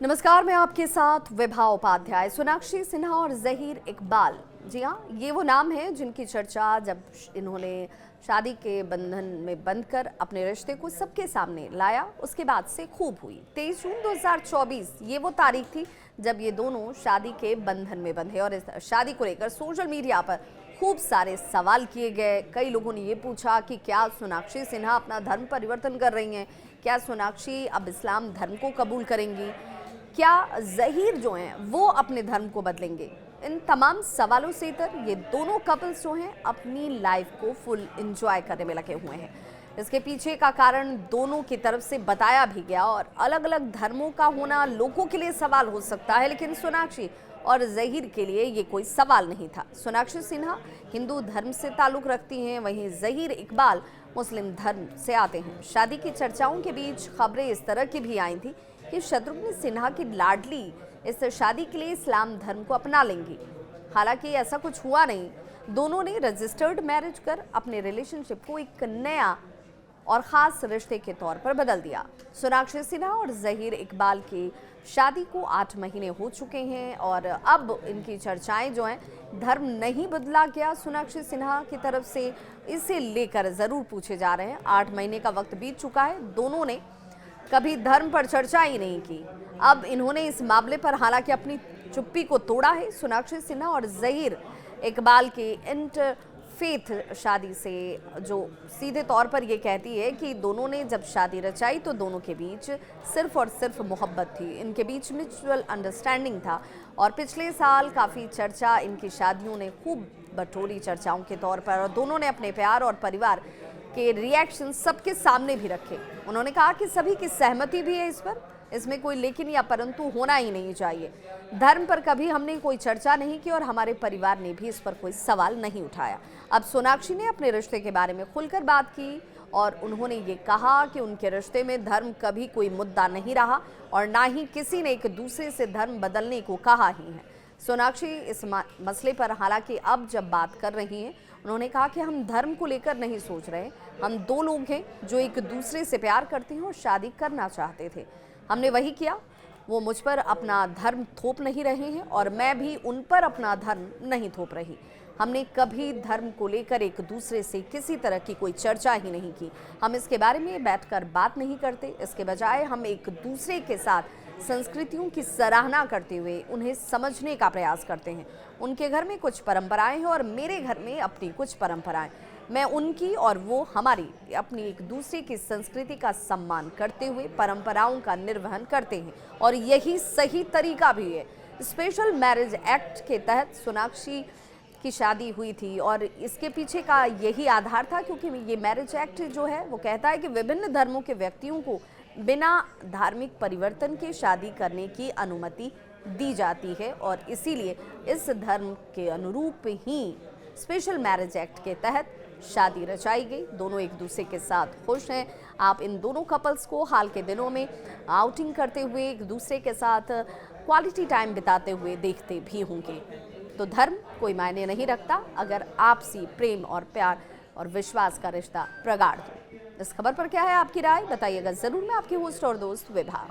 नमस्कार, मैं आपके साथ विभा उपाध्याय। सोनाक्षी सिन्हा और ज़हीर इकबाल, जी हाँ, ये वो नाम है जिनकी चर्चा जब इन्होंने शादी के बंधन में बंधकर अपने रिश्ते को सबके सामने लाया, उसके बाद से खूब हुई। 23 जून 2024 ये वो तारीख थी जब ये दोनों शादी के बंधन में बंधे और इस शादी को लेकर सोशल मीडिया पर खूब सारे सवाल किए गए। कई लोगों ने ये पूछा कि क्या सोनाक्षी सिन्हा अपना धर्म परिवर्तन कर रही हैं, क्या सोनाक्षी अब इस्लाम धर्म को कबूल करेंगी, क्या ज़हीर जो हैं वो अपने धर्म को बदलेंगे। इन तमाम सवालों से इतर ये दोनों कपल्स जो हैं अपनी लाइफ को फुल एंजॉय करने में लगे हुए हैं। इसके पीछे का कारण दोनों की तरफ से बताया भी गया और अलग अलग धर्मों का होना लोगों के लिए सवाल हो सकता है, लेकिन सोनाक्षी और ज़हीर के लिए ये कोई सवाल नहीं था। सोनाक्षी सिन्हा हिंदू धर्म से ताल्लुक़ रखती हैं, वहीं ज़हीर इकबाल मुस्लिम धर्म से आते हैं। शादी की चर्चाओं के बीच खबरें इस तरह की भी आई थी कि शत्रुघ्न सिन्हा की लाडली इस शादी के लिए इस्लाम धर्म को अपना लेंगी। हालांकि ऐसा कुछ हुआ नहीं। दोनों ने रजिस्टर्ड मैरिज कर अपने रिलेशनशिप को एक नया और ख़ास रिश्ते के तौर पर बदल दिया। सोनाक्षी सिन्हा और ज़हीर इकबाल की शादी को 8 महीने हो चुके हैं और अब इनकी चर्चाएं जो हैं, धर्म नहीं बदला गया सोनाक्षी सिन्हा की तरफ से, इसे लेकर ज़रूर पूछे जा रहे हैं। 8 महीने का वक्त बीत चुका है, दोनों ने कभी धर्म पर चर्चा ही नहीं की। अब इन्होंने इस मामले पर हालांकि अपनी चुप्पी को तोड़ा है। सोनाक्षी सिन्हा और ज़हीर इकबाल की इंटरफेथ शादी से जो सीधे तौर पर ये कहती है कि दोनों ने जब शादी रचाई तो दोनों के बीच सिर्फ और सिर्फ मोहब्बत थी, इनके बीच म्यूचुअल अंडरस्टैंडिंग था। और पिछले साल काफ़ी चर्चा इनकी शादियों ने खूब बटोरी चर्चाओं के तौर पर, और दोनों ने अपने प्यार और परिवार के रिएक्शन सबके सामने भी रखे। उन्होंने कहा कि सभी की सहमति भी है इस पर, इसमें कोई लेकिन या परंतु होना ही नहीं चाहिए। धर्म पर कभी हमने कोई चर्चा नहीं की और हमारे परिवार ने भी इस पर कोई सवाल नहीं उठाया। अब सोनाक्षी ने अपने रिश्ते के बारे में खुलकर बात की और उन्होंने ये कहा कि उनके रिश्ते में धर्म कभी कोई मुद्दा नहीं रहा और ना ही किसी ने एक दूसरे से धर्म बदलने को कहा ही है। सोनाक्षी इस मसले पर हालांकि अब जब बात कर रही हैं, उन्होंने कहा कि हम धर्म को लेकर नहीं सोच रहे, हम दो लोग हैं जो एक दूसरे से प्यार करते हैं और शादी करना चाहते थे। हमने वही किया, वो मुझ पर अपना धर्म थोप नहीं रहे हैं और मैं भी उन पर अपना धर्म नहीं थोप रही। हमने कभी धर्म को लेकर एक दूसरे से किसी तरह की कोई चर्चा ही नहीं की। हम इसके बारे में बैठकर बात नहीं करते, इसके बजाय हम एक दूसरे के साथ संस्कृतियों की सराहना करते हुए उन्हें समझने का प्रयास करते हैं। उनके घर में कुछ परंपराएं हैं और मेरे घर में अपनी कुछ परंपराएं। मैं उनकी और वो हमारी अपनी एक दूसरे की संस्कृति का सम्मान करते हुए परंपराओं का निर्वहन करते हैं और यही सही तरीका भी है। स्पेशल मैरिज एक्ट के तहत सोनाक्षी की शादी हुई थी और इसके पीछे का यही आधार था, क्योंकि ये मैरिज एक्ट जो है वो कहता है कि विभिन्न धर्मों के व्यक्तियों को बिना धार्मिक परिवर्तन के शादी करने की अनुमति दी जाती है और इसीलिए इस धर्म के अनुरूप ही स्पेशल मैरिज एक्ट के तहत शादी रचाई गई। दोनों एक दूसरे के साथ खुश हैं। आप इन दोनों कपल्स को हाल के दिनों में आउटिंग करते हुए, एक दूसरे के साथ क्वालिटी टाइम बिताते हुए देखते भी होंगे। तो धर्म कोई मायने नहीं रखता अगर आपसी प्रेम और प्यार और विश्वास का रिश्ता प्रगाढ़ हो। इस खबर पर क्या है आपकी राय, बताइएगा जरूर। मैं आपकी होस्ट और दोस्त विभा।